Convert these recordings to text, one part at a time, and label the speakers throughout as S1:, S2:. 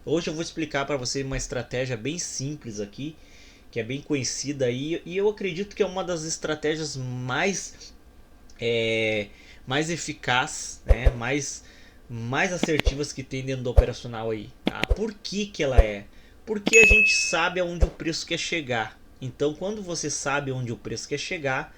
S1: Hoje eu vou explicar para você uma estratégia bem simples aqui, que é bem conhecida aí, e eu acredito que é uma das estratégias é, mais eficaz, né? Mais assertivas que tem dentro do operacional aí. Tá? Por que, que ela é? Porque a gente sabe aonde o preço quer chegar. Então, quando você sabe onde o preço quer chegar,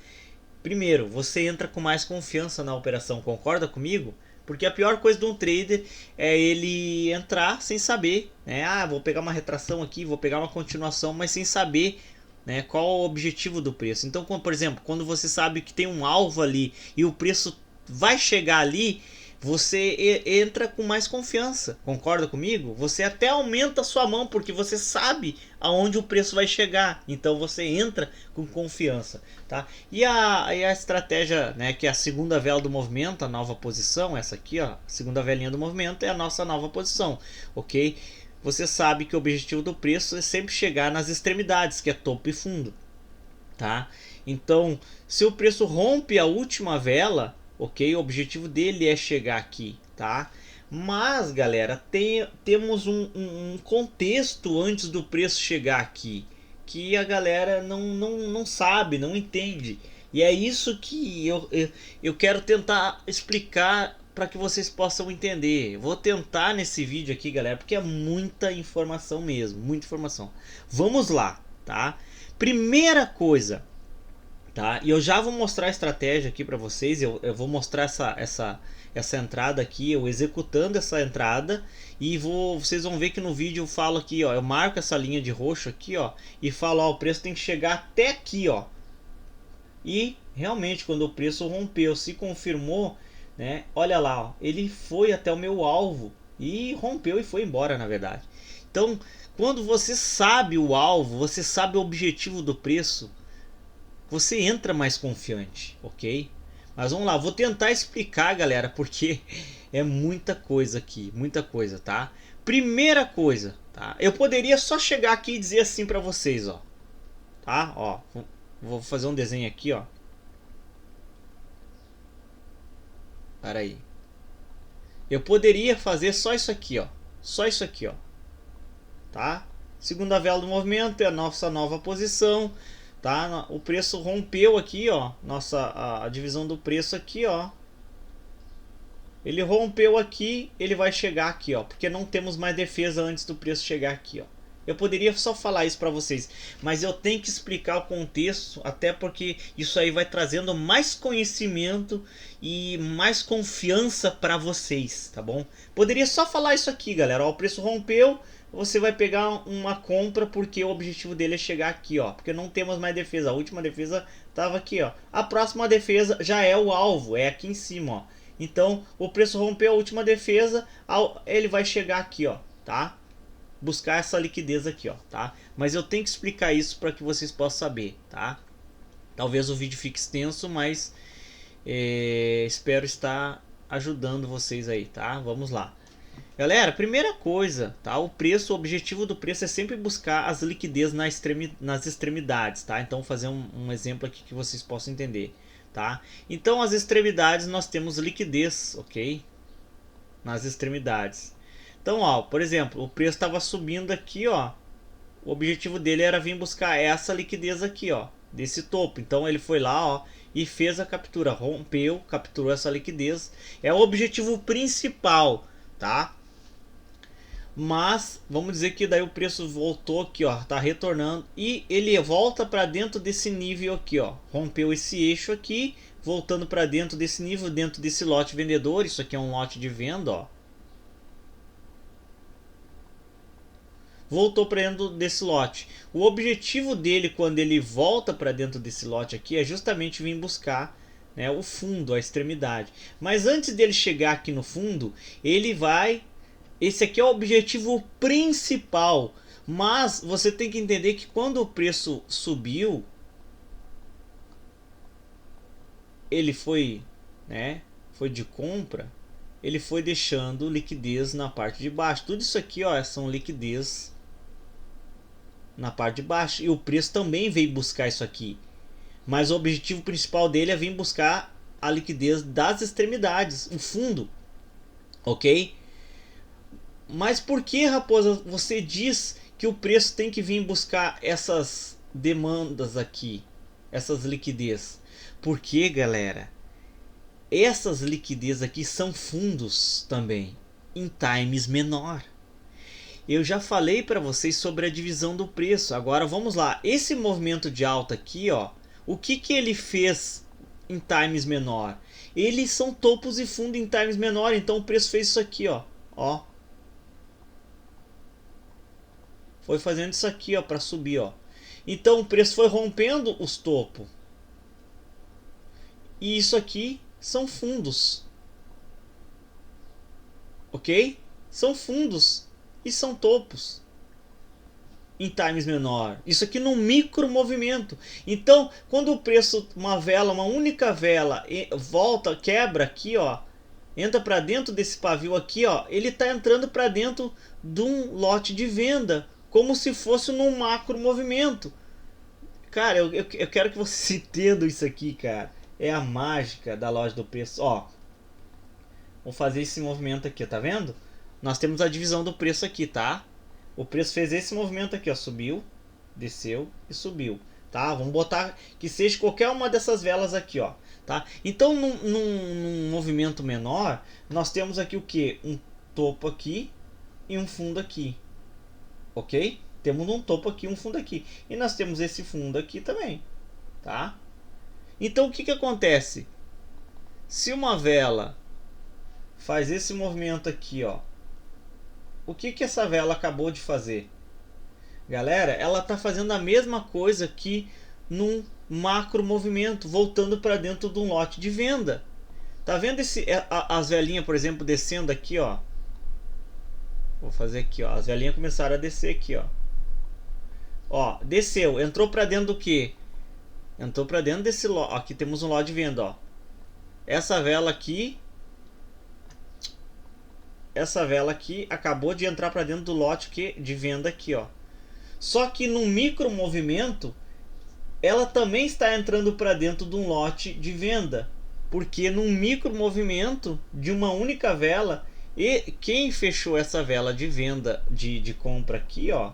S1: primeiro, você entra com mais confiança na operação, concorda comigo? Porque a pior coisa de um trader é ele entrar sem saber, né? Ah, vou pegar uma retração aqui, vou pegar uma continuação, mas sem saber, né, qual o objetivo do preço. Então, por exemplo, quando você sabe que tem um alvo ali e o preço vai chegar ali, você entra com mais confiança. Concorda comigo? Você até aumenta a sua mão porque você sabe aonde o preço vai chegar. Então você entra com confiança, tá? E a estratégia, né, que é a segunda vela do movimento, a nova posição, essa aqui, ó, a segunda velinha do movimento é a nossa nova posição, ok? Você sabe que o objetivo do preço é sempre chegar nas extremidades, que é topo e fundo, tá? Então, se o preço rompe a última vela, ok? O objetivo dele é chegar aqui, tá? Mas, galera, temos um contexto antes do preço chegar aqui, que a galera não sabe, não entende. E é isso que eu quero tentar explicar para que vocês possam entender. Vou tentar nesse vídeo aqui, galera, porque é muita informação mesmo, muita informação. Vamos lá, tá? Primeira coisa, tá? E eu já vou mostrar a estratégia aqui para vocês. Eu vou mostrar essa entrada aqui, eu executando essa entrada, e vocês vão ver que no vídeo eu falo aqui, ó, eu marco essa linha de roxo aqui, ó, e falo, ó, o preço tem que chegar até aqui, ó. E realmente quando o preço rompeu, se confirmou, né? Olha lá, ó, ele foi até o meu alvo e rompeu e foi embora, na verdade. Então, quando você sabe o alvo, você sabe o objetivo do preço, você entra mais confiante, ok? Mas vamos lá, vou tentar explicar, galera, porque é muita coisa aqui, muita coisa, tá? Primeira coisa, tá? Eu poderia só chegar aqui e dizer assim para vocês, ó, tá? Ó, vou fazer um desenho aqui, ó. Para aí. Eu poderia fazer só isso aqui, ó. Só isso aqui, ó. Tá? Segunda vela do movimento é a nossa nova posição, tá? O preço rompeu aqui, ó. A divisão do preço aqui, ó. Ele rompeu aqui, ele vai chegar aqui, ó, porque não temos mais defesa antes do preço chegar aqui, ó. Eu poderia só falar isso para vocês, mas eu tenho que explicar o contexto, até porque isso aí vai trazendo mais conhecimento e mais confiança para vocês, tá bom? Poderia só falar isso aqui, galera. Ó, o preço rompeu, você vai pegar uma compra porque o objetivo dele é chegar aqui, ó, porque não temos mais defesa. A última defesa estava aqui, ó. A próxima defesa já é o alvo, é aqui em cima, ó. Então, o preço rompeu a última defesa, ele vai chegar aqui, ó, tá? Buscar essa liquidez aqui, ó, tá? Mas eu tenho que explicar isso para que vocês possam saber, tá? Talvez o vídeo fique extenso, mas espero estar ajudando vocês aí, tá? Vamos lá. Galera, primeira coisa, tá? O objetivo do preço é sempre buscar as liquidez nas extremidades, tá? Então, vou fazer um exemplo aqui que vocês possam entender, tá? Então, as extremidades nós temos liquidez, ok? Nas extremidades. Então, ó, por exemplo, o preço estava subindo aqui, ó. O objetivo dele era vir buscar essa liquidez aqui, ó, desse topo. Então, ele foi lá, ó, e fez a captura, rompeu, capturou essa liquidez. É o objetivo principal, tá? Mas vamos dizer que daí o preço voltou aqui, ó, tá retornando e ele volta para dentro desse nível aqui, ó, rompeu esse eixo aqui, voltando para dentro desse nível, dentro desse lote vendedor. Isso aqui é um lote de venda, ó. Voltou para dentro desse lote. O objetivo dele quando ele volta para dentro desse lote aqui é justamente vir buscar, né, o fundo, a extremidade. Mas antes dele chegar aqui no fundo, ele vai. Esse aqui é o objetivo principal. Mas você tem que entender que quando o preço subiu, ele foi, né, foi de compra, ele foi deixando liquidez na parte de baixo. Tudo isso aqui, ó, são liquidez na parte de baixo. E o preço também veio buscar isso aqui. Mas o objetivo principal dele é vir buscar a liquidez das extremidades, o fundo, ok? Mas por que, Raposa, você diz que o preço tem que vir buscar essas demandas aqui, essas liquidez? Porque, galera, essas liquidez aqui são fundos também, em times menor. Eu já falei para vocês sobre a divisão do preço. Agora vamos lá. Esse movimento de alta aqui, ó, o que que ele fez em times menor? Eles são topos e fundo em times menor, então o preço fez isso aqui, ó. Ó. Foi fazendo isso aqui, ó, para subir, ó. Então o preço foi rompendo os topos. E isso aqui são fundos. OK? São fundos e são topos em times menor. Isso aqui num micro movimento. Então, quando o preço, uma vela, uma única vela, volta, quebra aqui, ó, entra para dentro desse pavio aqui, ó, ele está entrando para dentro de um lote de venda, como se fosse num macro movimento. Cara, eu quero que vocês entendam isso aqui, cara. É a mágica da loja do preço. Ó, vou fazer esse movimento aqui, tá vendo? Nós temos a divisão do preço aqui, tá? O preço fez esse movimento aqui, ó, subiu, desceu e subiu, tá? Vamos botar que seja qualquer uma dessas velas aqui, ó, tá? Então, num movimento menor, nós temos aqui o que? Um topo aqui e um fundo aqui, ok? Temos um topo aqui, um fundo aqui, e nós temos esse fundo aqui também, tá? Então, o que que acontece? Se uma vela faz esse movimento aqui, ó, o que que essa vela acabou de fazer? Galera, ela está fazendo a mesma coisa que num macro movimento, voltando para dentro de um lote de venda. Tá vendo as velinhas, por exemplo, descendo aqui, ó? Vou fazer aqui, ó. As velinhas começaram a descer aqui, ó. Ó, desceu, entrou para dentro do que? Entrou para dentro desse lote. Aqui temos um lote de venda, ó. Essa vela aqui acabou de entrar para dentro do lote de venda aqui, ó. Só que num micro movimento, ela também está entrando para dentro de um lote de venda, porque num micro movimento de uma única vela, e quem fechou essa vela de venda, de compra aqui, ó,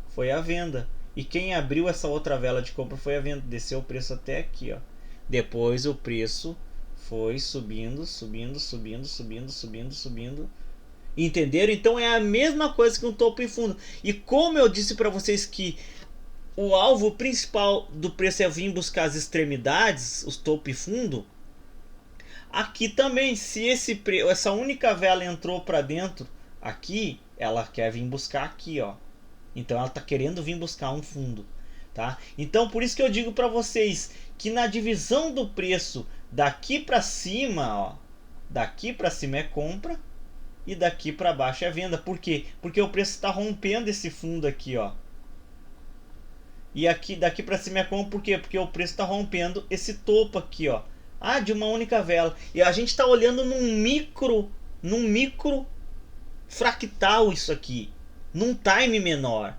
S1: foi a venda, e quem abriu essa outra vela de compra foi a venda. Desceu o preço até aqui, ó. Depois o preço foi subindo, subindo, subindo, subindo, subindo, subindo. Entenderam? Então é a mesma coisa que um topo e fundo. E como eu disse para vocês que o alvo principal do preço é vir buscar as extremidades, os topo e fundo, aqui também, se essa única vela entrou para dentro aqui, ela quer vir buscar aqui, ó. Então ela está querendo vir buscar um fundo, tá? Então por isso que eu digo para vocês que na divisão do preço daqui para cima, ó, daqui para cima é compra e daqui para baixo é venda. Por quê? Porque o preço está rompendo esse fundo aqui, ó. E aqui daqui para cima é compra, por quê? Porque o preço está rompendo esse topo aqui, ó. Ah, de uma única vela. E a gente está olhando num micro fractal isso aqui, num time menor.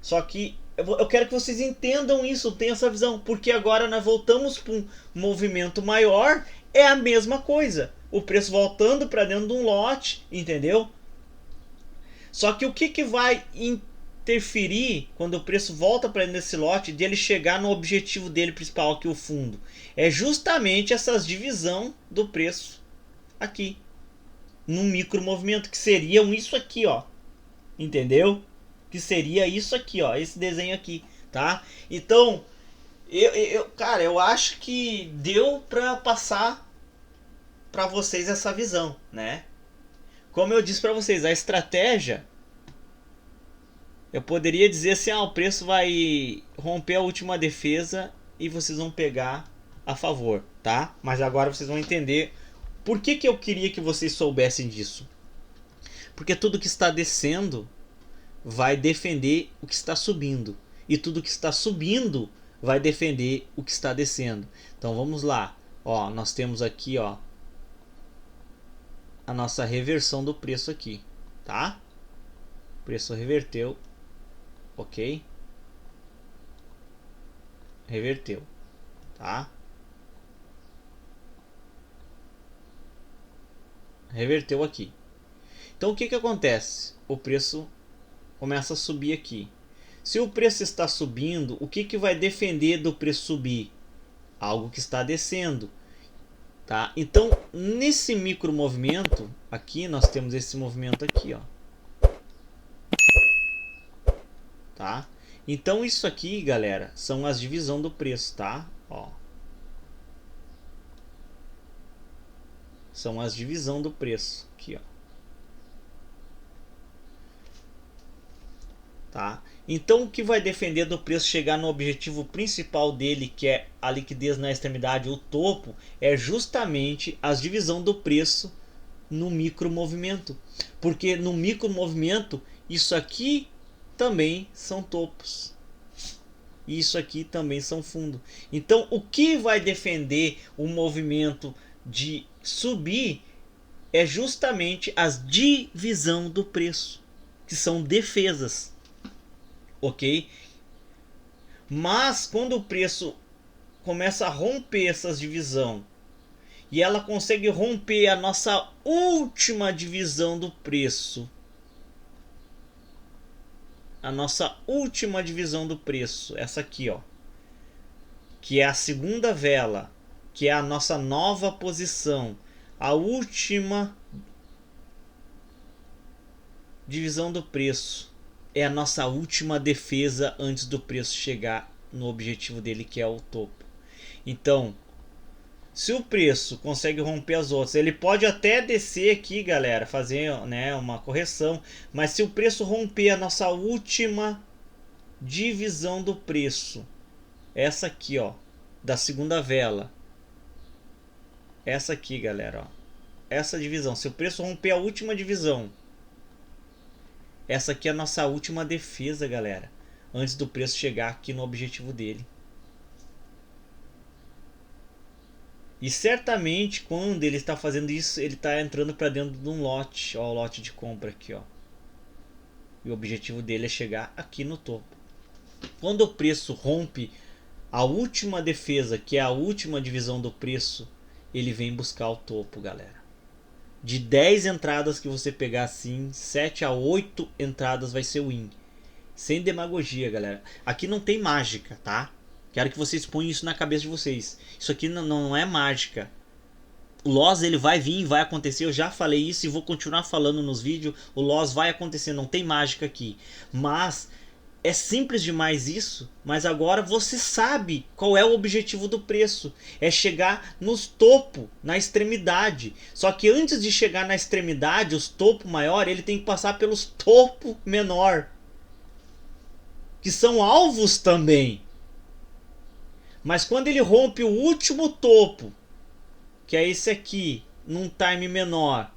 S1: Só que eu quero que vocês entendam isso, tenham essa visão, porque agora nós voltamos para um movimento maior, é a mesma coisa. O preço voltando para dentro de um lote, entendeu? Só que o que vai interferir quando o preço volta para dentro desse lote, de ele chegar no objetivo dele principal, que é o fundo? É justamente essas divisão do preço aqui, num micro movimento, que seriam isso aqui, ó. Entendeu? Que seria isso aqui, ó, esse desenho aqui, tá? Então, cara, eu acho que deu para passar para vocês essa visão, né? Como eu disse para vocês, a estratégia, eu poderia dizer assim, o preço vai romper a última defesa e vocês vão pegar a favor, tá? Mas agora vocês vão entender por que eu queria que vocês soubessem disso. Porque tudo que está descendo vai defender o que está subindo, e tudo que está subindo vai defender o que está descendo. Então vamos lá, ó, nós temos aqui, ó, a nossa reversão do preço aqui, tá? O preço reverteu, ok? Reverteu, tá? Reverteu aqui. Então o que acontece? O preço começa a subir aqui. Se o preço está subindo, o que vai defender do preço subir? Algo que está descendo. Tá? Então, nesse micro movimento, aqui nós temos esse movimento aqui, ó. Tá? Então isso aqui, galera, são as divisões do preço, tá? Ó. São as divisões do preço, aqui, ó. Tá? Então o que vai defender do preço chegar no objetivo principal dele, que é a liquidez na extremidade, o topo, é justamente as divisões do preço no micro movimento. Porque no micro movimento, isso aqui também são topos. E isso aqui também são fundo. Então o que vai defender o movimento de subir é justamente as divisão do preço, que são defesas. Ok? Mas quando o preço começa a romper essas divisões e ela consegue romper a nossa última divisão do preço, a nossa última divisão do preço, essa aqui, ó, que é a segunda vela, que é a nossa nova posição, a última divisão do preço, é a nossa última defesa antes do preço chegar no objetivo dele, que é o topo. Então, se o preço consegue romper as outras, ele pode até descer aqui, galera, fazer, né, uma correção, mas se o preço romper a nossa última divisão do preço, essa aqui, ó, da segunda vela, essa aqui, galera, ó, essa divisão, se o preço romper a última divisão, essa aqui é a nossa última defesa, galera, antes do preço chegar aqui no objetivo dele. E certamente quando ele está fazendo isso, ele está entrando para dentro de um lote, ó, o lote de compra aqui, ó. E o objetivo dele é chegar aqui no topo. Quando o preço rompe a última defesa, que é a última divisão do preço, ele vem buscar o topo, galera. De 10 entradas que você pegar assim, 7 a 8 entradas vai ser win. Sem demagogia, galera. Aqui não tem mágica, tá? Quero que vocês ponham isso na cabeça de vocês. Isso aqui não é mágica. O loss ele vai vir, vai acontecer. Eu já falei isso e vou continuar falando nos vídeos. O loss vai acontecer, não tem mágica aqui. Mas é simples demais isso. Mas agora você sabe qual é o objetivo do preço. É chegar nos topos, na extremidade. Só que antes de chegar na extremidade, os topos maior, ele tem que passar pelos topos menor, que são alvos também. Mas quando ele rompe o último topo, que é esse aqui, num time menor,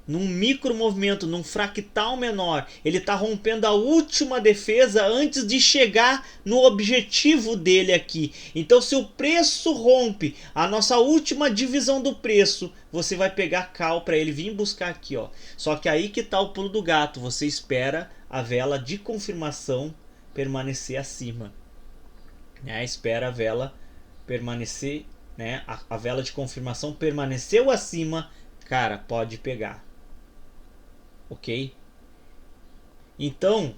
S1: num micro movimento, num fractal menor, ele está rompendo a última defesa antes de chegar no objetivo dele aqui. Então se o preço rompe a nossa última divisão do preço, você vai pegar call para ele vir buscar aqui, ó. Só que aí que está o pulo do gato, você espera a vela de confirmação permanecer acima. Espera a vela permanecer, né? A vela de confirmação permaneceu acima, cara, pode pegar, ok? Então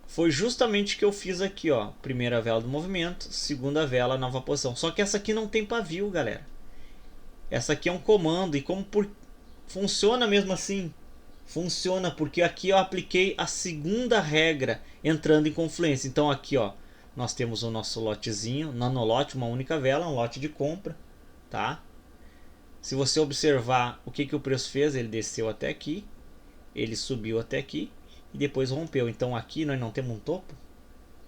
S1: foi justamente o que eu fiz aqui, ó. Primeira vela do movimento, segunda vela, nova posição. Só que essa aqui não tem pavio, galera. Essa aqui é um comando. E como funciona mesmo assim? Funciona porque aqui eu apliquei a segunda regra entrando em confluência. Então aqui, ó, nós temos o nosso lotezinho, nanolote, uma única vela, um lote de compra, tá? Se você observar o que o preço fez, ele desceu até aqui, ele subiu até aqui e depois rompeu. Então aqui nós não temos um topo,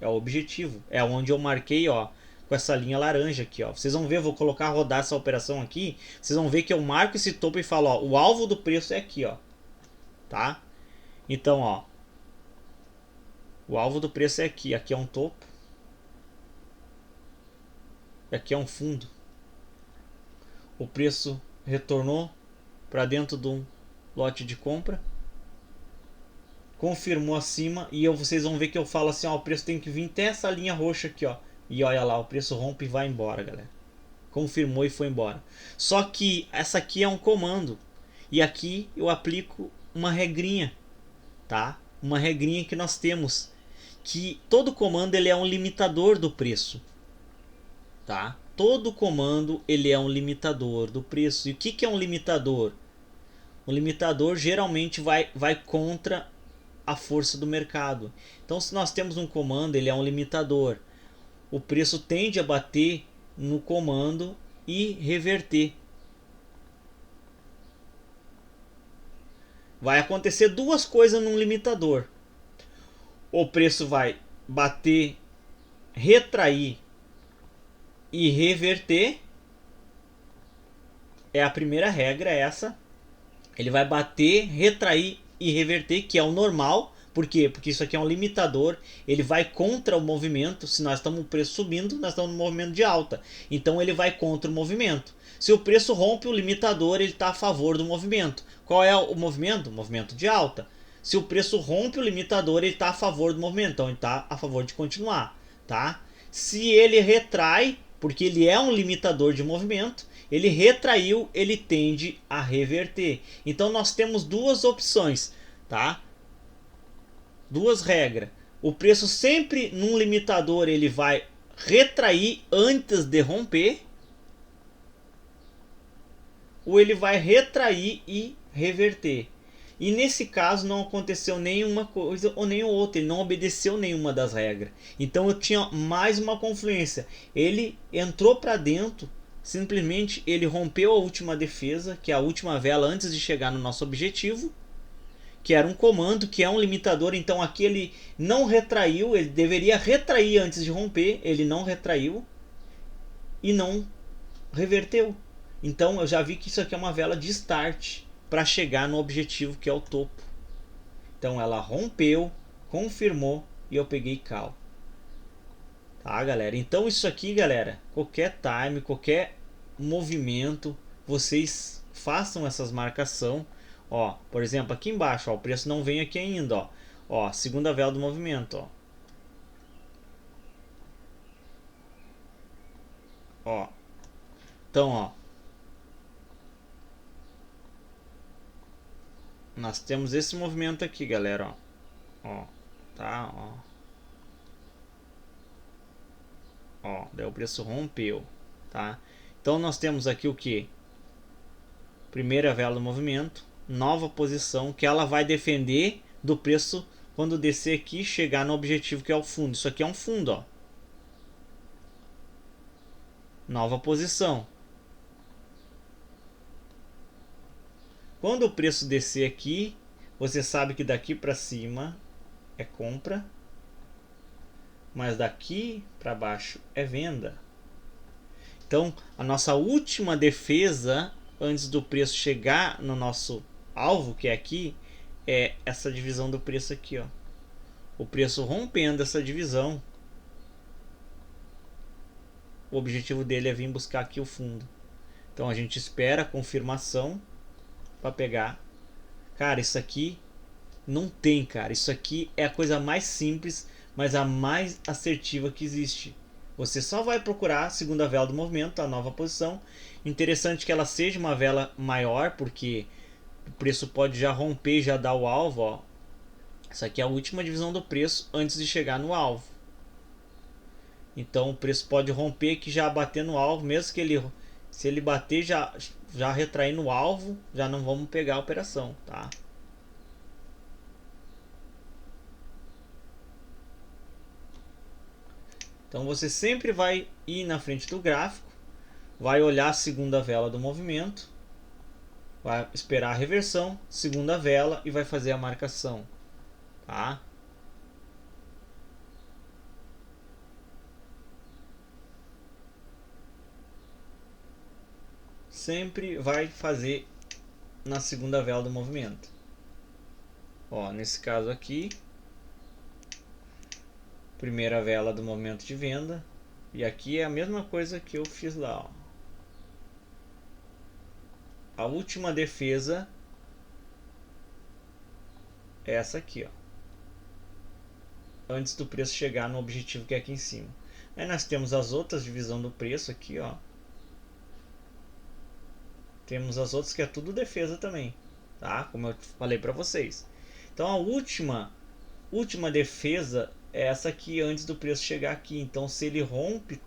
S1: é o objetivo, é onde eu marquei, ó, com essa linha laranja aqui, ó. Vocês vão ver, eu vou colocar rodar essa operação aqui, vocês vão ver que eu marco esse topo e falo, ó, o alvo do preço é aqui, ó, tá? Então, ó, o alvo do preço é aqui, aqui é um topo. Aqui é um fundo. O preço retornou para dentro de um lote de compra, confirmou acima e vocês vão ver que eu falo assim, ó, o preço tem que vir até essa linha roxa aqui, ó, e olha lá, o preço rompe e vai embora, galera. Confirmou e foi embora. Só que essa aqui é um comando. E aqui eu aplico uma regrinha, tá? Uma regrinha que nós temos, que todo comando ele é um limitador do preço, tá? Todo comando ele é um limitador do preço. E o que é um limitador? O limitador geralmente vai contra a força do mercado. Então, se nós temos um comando, ele é um limitador. O preço tende a bater no comando e reverter. Vai acontecer duas coisas num limitador. O preço vai bater, retrair e reverter. É a primeira regra essa. Ele vai bater, retrair e reverter, que é o normal. Por quê? Porque isso aqui é um limitador. Ele vai contra o movimento. Se nós estamos no preço subindo, nós estamos no movimento de alta. Então ele vai contra o movimento. Se o preço rompe o limitador, ele está a favor do movimento. Qual é o movimento? O movimento de alta. Se o preço rompe o limitador, ele está a favor do movimento. Então ele está a favor de continuar. Tá? Se ele retrai, porque ele é um limitador de movimento, ele retraiu, ele tende a reverter. Então nós temos duas opções, tá? Duas regras. O preço sempre num limitador ele vai retrair antes de romper, ou ele vai retrair e reverter. E nesse caso não aconteceu nenhuma coisa ou nem outra, ele não obedeceu nenhuma das regras. Então eu tinha mais uma confluência. Ele entrou para dentro, simplesmente ele rompeu a última defesa, que é a última vela antes de chegar no nosso objetivo, que era um comando, que é um limitador. Então aqui ele não retraiu, ele deveria retrair antes de romper, ele não retraiu e não reverteu. Então eu já vi que isso aqui é uma vela de start para chegar no objetivo, que é o topo. Então ela rompeu, confirmou e eu peguei call. Tá, galera? Então isso aqui, galera, qualquer time, qualquer movimento, vocês façam essas marcação. Ó, por exemplo, aqui embaixo, ó, o preço não vem aqui ainda, ó. Ó, segunda vela do movimento, ó. Ó. Então, ó, nós temos esse movimento aqui, galera, ó. Ó, tá, ó. Ó, daí o preço rompeu, tá? Então nós temos aqui o que? Primeira vela do movimento, nova posição, que ela vai defender do preço quando descer aqui e chegar no objetivo, que é o fundo. Isso aqui é um fundo, ó. Nova posição. Quando o preço descer aqui, você sabe que daqui para cima é compra, mas daqui para baixo é venda. Então, a nossa última defesa antes do preço chegar no nosso alvo, que é aqui, é essa divisão do preço aqui, ó. O preço rompendo essa divisão, o objetivo dele é vir buscar aqui o fundo. Então a gente espera a confirmação para pegar. Cara, isso aqui não tem, cara. Isso aqui é a coisa mais simples, mas a mais assertiva que existe. Você só vai procurar a segunda vela do movimento, a nova posição. Interessante que ela seja uma vela maior, porque o preço pode já romper, já dar o alvo, ó. Essa aqui é a última divisão do preço antes de chegar no alvo. Então o preço pode romper que já bater no alvo, mesmo que ele, se ele bater já retrair no alvo, já não vamos pegar a operação, tá? Então você sempre vai ir na frente do gráfico, vai olhar a segunda vela do movimento, vai esperar a reversão, segunda vela e vai fazer a marcação, tá? Sempre vai fazer na segunda vela do movimento. Ó, nesse caso aqui, primeira vela do movimento de venda, e aqui é a mesma coisa que eu fiz lá, ó. A última defesa é essa aqui, ó, antes do preço chegar no objetivo que é aqui em cima. Aí nós temos as outras divisão do preço aqui, ó. Temos as outras que é tudo defesa também. tá? Como eu falei para vocês. Então a última defesa é essa aqui antes do preço chegar aqui. Então se ele rompe,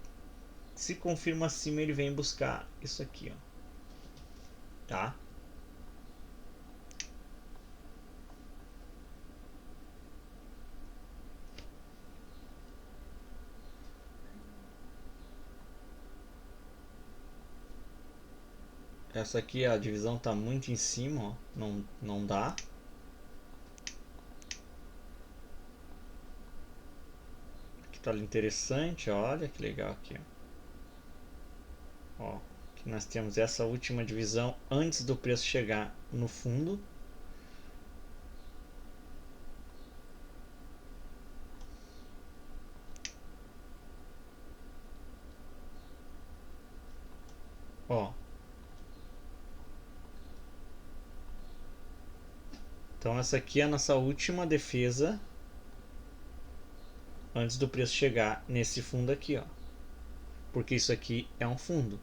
S1: se confirma acima, ele vem buscar isso aqui, ó. Tá? Essa aqui a divisão tá muito em cima, ó. Não dá. Aqui tá interessante, olha que legal aqui, ó. Ó, que nós temos essa última divisão antes do preço chegar no fundo. Ó. Então essa aqui é a nossa última defesa antes do preço chegar nesse fundo aqui, ó. Porque isso aqui é um fundo.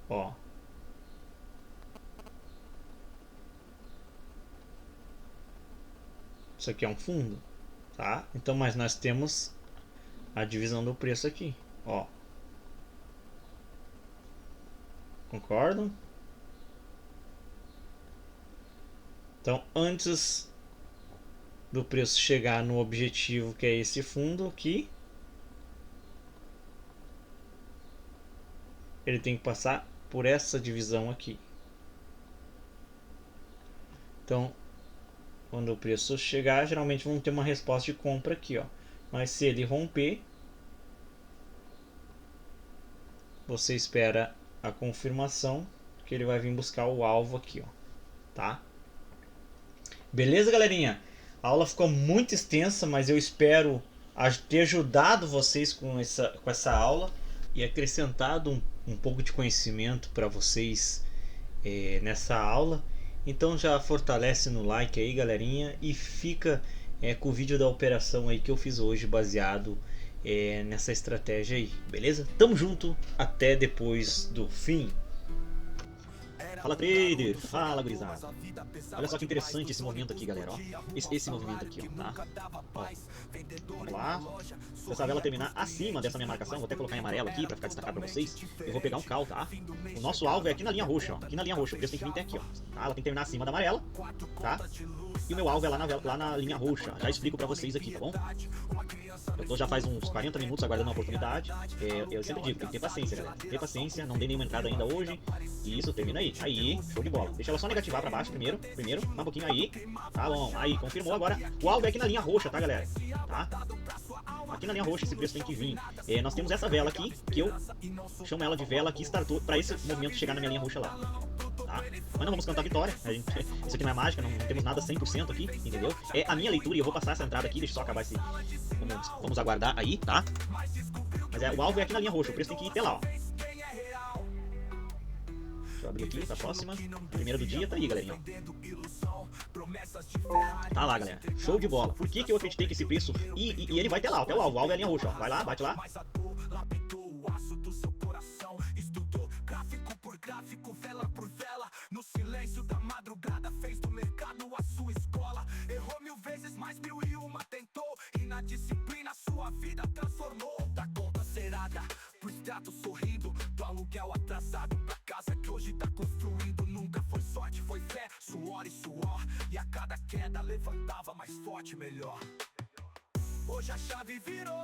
S1: Ó. Isso aqui é um fundo, tá? Então, mas nós temos a divisão do preço aqui, ó. Concordam? Então, antes do preço chegar no objetivo, que é esse fundo aqui, ele tem que passar por essa divisão aqui. Então, quando o preço chegar, geralmente vamos ter uma resposta de compra aqui, ó. Mas se ele romper, você espera a confirmação que ele vai vir buscar o alvo aqui, ó, tá? Beleza, galerinha? A aula ficou muito extensa, mas eu espero ter ajudado vocês com essa aula e acrescentado um pouco de conhecimento para vocês nessa aula. Então já fortalece no like aí, galerinha, e fica com o vídeo da operação aí que eu fiz hoje baseado nessa estratégia aí, beleza? Tamo junto, até depois do fim. Fala, trader! Fala, gurizada! Olha só que interessante esse movimento aqui, galera, ó. Esse movimento aqui, ó, tá? Ó. Vamos lá. Se essa vela terminar acima dessa minha marcação, vou até colocar em amarelo aqui pra ficar destacado pra vocês. Eu vou pegar um call, tá? O nosso alvo é aqui na linha roxa, ó. Aqui na linha roxa, o preço tem que vir até aqui, ó. Tá? Ela tem que terminar acima da amarela, tá? E o meu alvo é lá na linha roxa. Já explico pra vocês aqui, tá bom? Eu tô já faz uns 40 minutos aguardando a oportunidade. Eu sempre digo, tem que ter paciência, galera. Tem que ter paciência, não dei nenhuma entrada ainda hoje. E isso, termina aí. Aí, show de bola. Deixa ela só negativar pra baixo primeiro, um pouquinho aí. Tá bom, aí, confirmou agora. O alvo é aqui na linha roxa, tá, galera? Tá? Aqui na linha roxa esse preço tem que vir. Nós temos essa vela aqui, que eu chamo ela de vela que startou pra esse movimento chegar na minha linha roxa lá. Tá? Mas não vamos cantar vitória. Isso aqui não é mágica, não temos nada 100% aqui, entendeu? É a minha leitura e eu vou passar essa entrada aqui. Deixa eu só acabar esse... Vamos aguardar aí, tá? Mas o alvo é aqui na linha roxa, o preço tem que ir até lá, ó. Deixa eu abrir aqui, tá próxima. Primeira do dia, tá aí, galerinha. Tá lá, galera. Show de bola. Por que eu acreditei que esse preço... E ele vai até lá, até o alvo. O alvo é a linha roxa, ó. Vai lá, bate lá. No silêncio da madrugada fez do mercado a sua escola. Errou 1000 vezes, mais 1001 tentou. E na disciplina sua vida transformou. Da conta zerada pro extrato sorrindo, do aluguel atrasado pra casa que hoje tá construindo. Nunca foi sorte, foi fé, suor e suor. E a cada queda levantava mais forte, melhor. Hoje a chave virou.